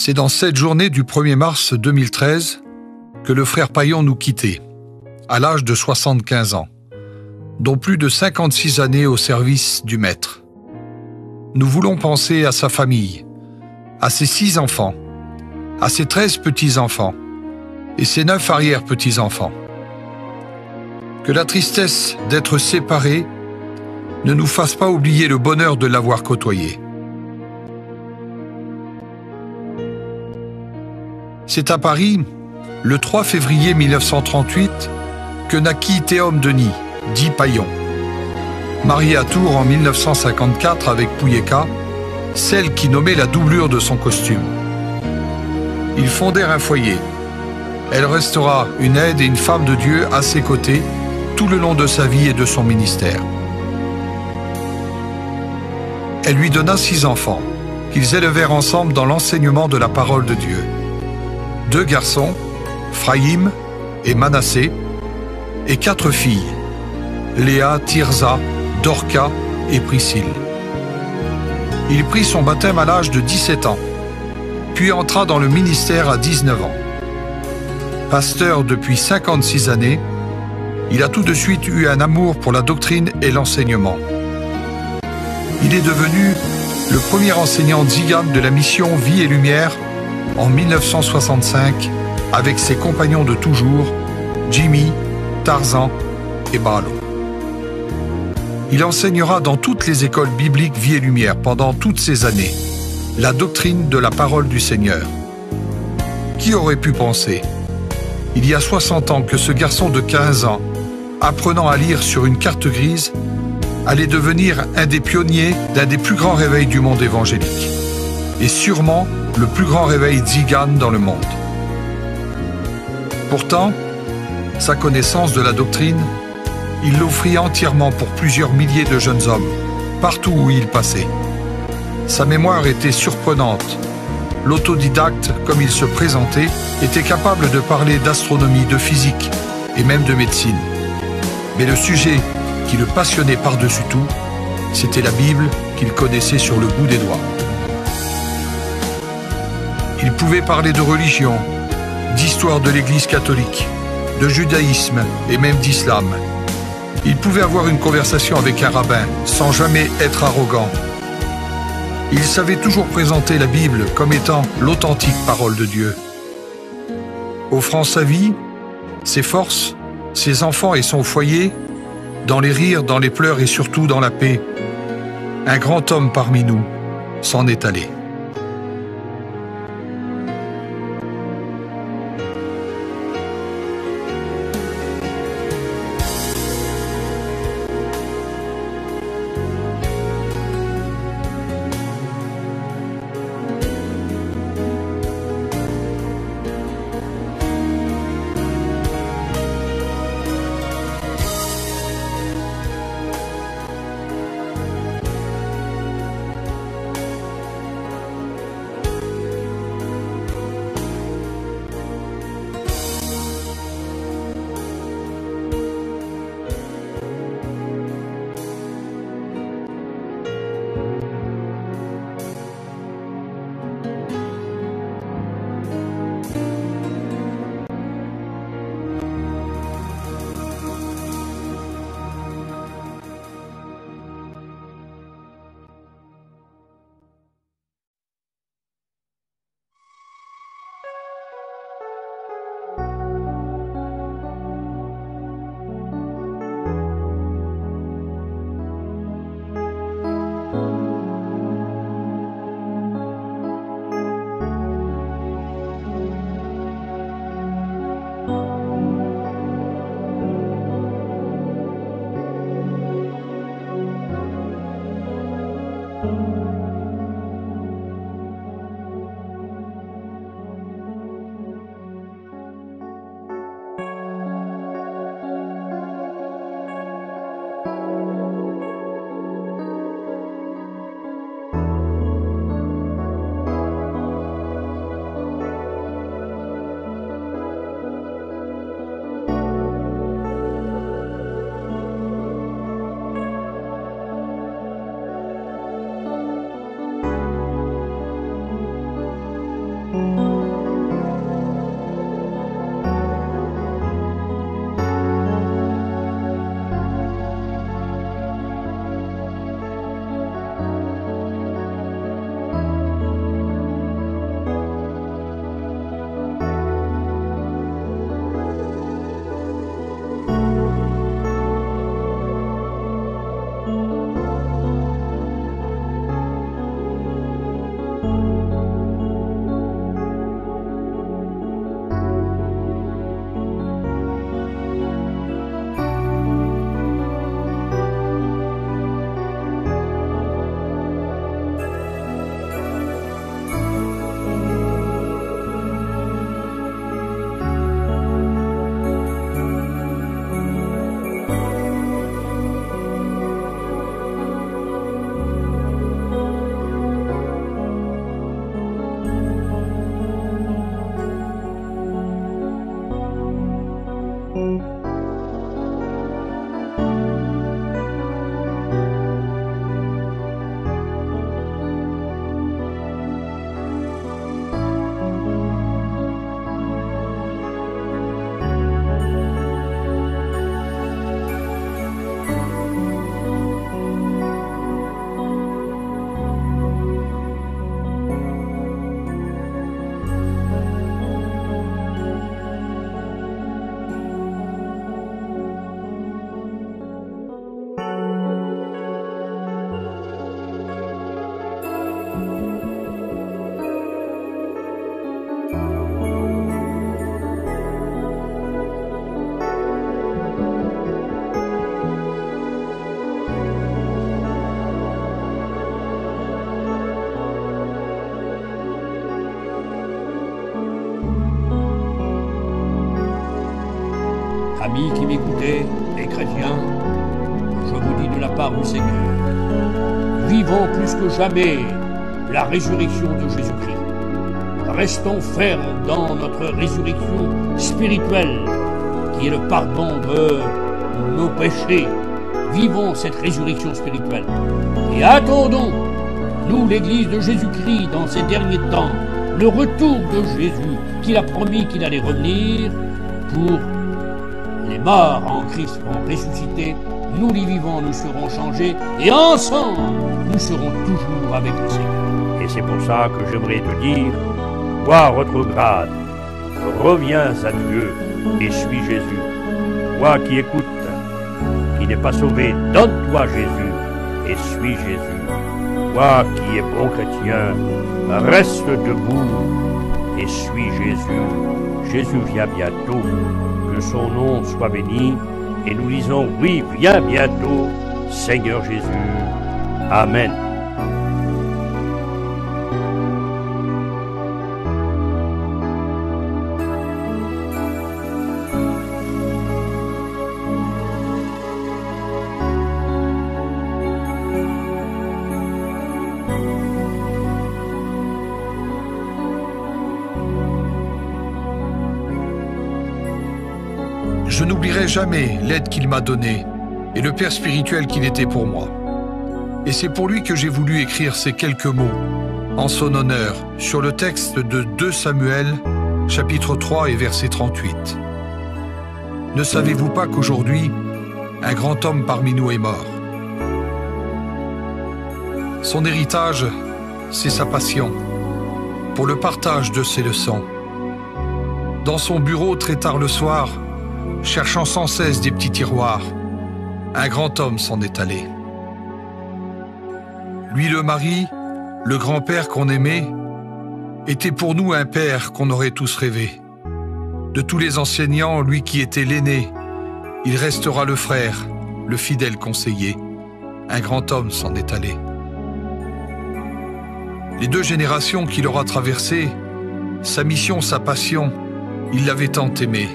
C'est dans cette journée du 1er mars 2013 que le frère Paillon nous quittait, à l'âge de 75 ans, dont plus de 56 années au service du Maître. Nous voulons penser à sa famille, à ses 6 enfants, à ses 13 petits-enfants et ses 9 arrière-petits-enfants. Que la tristesse d'être séparés ne nous fasse pas oublier le bonheur de l'avoir côtoyé. C'est à Paris, le 3 février 1938, que naquit Théom Denis, dit Paillon. Marié à Tours en 1954 avec Pouilleka, celle qui nommait la doublure de son costume. Ils fondèrent un foyer. Elle restera une aide et une femme de Dieu à ses côtés tout le long de sa vie et de son ministère. Elle lui donna 6 enfants, qu'ils élevèrent ensemble dans l'enseignement de la parole de Dieu. 2 garçons, Phraïm et Manassé, et 4 filles, Léa, Tirza, Dorca et Priscille. Il prit son baptême à l'âge de 17 ans, puis entra dans le ministère à 19 ans. Pasteur depuis 56 années, il a tout de suite eu un amour pour la doctrine et l'enseignement. Il est devenu le premier enseignant Tzigane de la mission Vie et Lumière en 1965 avec ses compagnons de toujours, Jimmy, Tarzan et Balo. Il enseignera dans toutes les écoles bibliques Vie et Lumière pendant toutes ces années la doctrine de la parole du Seigneur. Qui aurait pu penser, il y a 60 ans, que ce garçon de 15 ans, apprenant à lire sur une carte grise, allait devenir un des pionniers d'un des plus grands réveils du monde évangélique, et sûrement le plus grand réveil Tzigane dans le monde. Pourtant, sa connaissance de la doctrine, il l'offrit entièrement pour plusieurs milliers de jeunes hommes, partout où il passait. Sa mémoire était surprenante. L'autodidacte, comme il se présentait, était capable de parler d'astronomie, de physique et même de médecine. Mais le sujet qui le passionnait par-dessus tout, c'était la Bible qu'il connaissait sur le bout des doigts. Il pouvait parler de religion, d'histoire de l'Église catholique, de judaïsme et même d'islam. Il pouvait avoir une conversation avec un rabbin sans jamais être arrogant. Il savait toujours présenter la Bible comme étant l'authentique parole de Dieu. Offrant sa vie, ses forces, ses enfants et son foyer, dans les rires, dans les pleurs et surtout dans la paix, un grand homme parmi nous s'en est allé. Amis qui m'écoutez, les chrétiens, je vous dis de la part du Seigneur, vivons plus que jamais la résurrection de Jésus-Christ. Restons fermes dans notre résurrection spirituelle, qui est le pardon de nos péchés. Vivons cette résurrection spirituelle. Et attendons, nous, l'Église de Jésus-Christ, dans ces derniers temps, le retour de Jésus, qu'il a promis qu'il allait revenir pour les morts en Christ vont ressusciter. Nous les vivants, nous serons changés, et ensemble, nous serons toujours avec le Seigneur. Et c'est pour ça que j'aimerais te dire, toi, retrograde, reviens à Dieu et suis Jésus. Toi qui écoutes, qui n'es pas sauvé, donne-toi Jésus et suis Jésus. Toi qui es bon chrétien, reste debout et suis Jésus. Jésus vient bientôt, que son nom soit béni. Et nous disons, oui, viens bientôt, Seigneur Jésus. Amen. Je n'oublierai jamais l'aide qu'il m'a donnée et le père spirituel qu'il était pour moi. Et c'est pour lui que j'ai voulu écrire ces quelques mots en son honneur sur le texte de 2 Samuel, chapitre 3 et verset 38. Ne savez-vous pas qu'aujourd'hui, un grand homme parmi nous est mort? Son héritage, c'est sa passion pour le partage de ses leçons. Dans son bureau très tard le soir, cherchant sans cesse des petits tiroirs, un grand homme s'en est allé. Lui, le mari, le grand-père qu'on aimait, était pour nous un père qu'on aurait tous rêvé. De tous les enseignants, lui qui était l'aîné, il restera le frère, le fidèle conseiller. Un grand homme s'en est allé. Les 2 générations qu'il aura traversées, sa mission, sa passion, il l'avait tant aimé.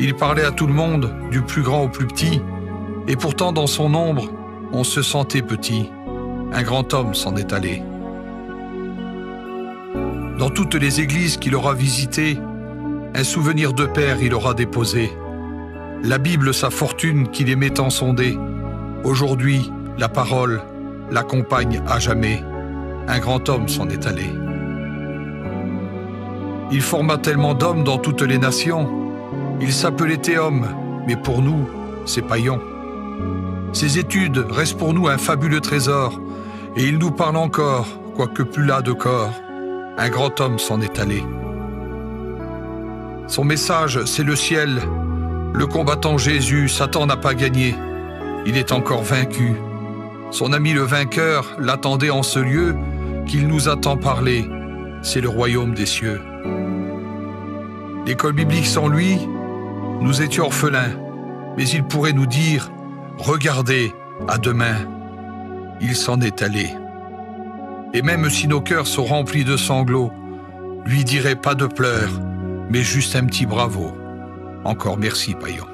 Il parlait à tout le monde, du plus grand au plus petit, et pourtant dans son ombre, on se sentait petit. Un grand homme s'en est allé. Dans toutes les églises qu'il aura visitées, un souvenir de père il aura déposé. La Bible, sa fortune qu'il aimait tant sonder. Aujourd'hui, la parole l'accompagne à jamais. Un grand homme s'en est allé. Il forma tellement d'hommes dans toutes les nations. Il s'appelait Théum, mais pour nous, c'est Païon. Ses études restent pour nous un fabuleux trésor, et il nous parle encore, quoique plus là de corps. Un grand homme s'en est allé. Son message, c'est le ciel. Le combattant Jésus, Satan n'a pas gagné. Il est encore vaincu. Son ami le vainqueur l'attendait en ce lieu qu'il nous a tant parlé. C'est le royaume des cieux. L'école biblique sans lui, nous étions orphelins, mais il pourrait nous dire « Regardez, à demain ». Il s'en est allé. Et même si nos cœurs sont remplis de sanglots, lui dirait pas de pleurs, mais juste un petit bravo. Encore merci, Païon.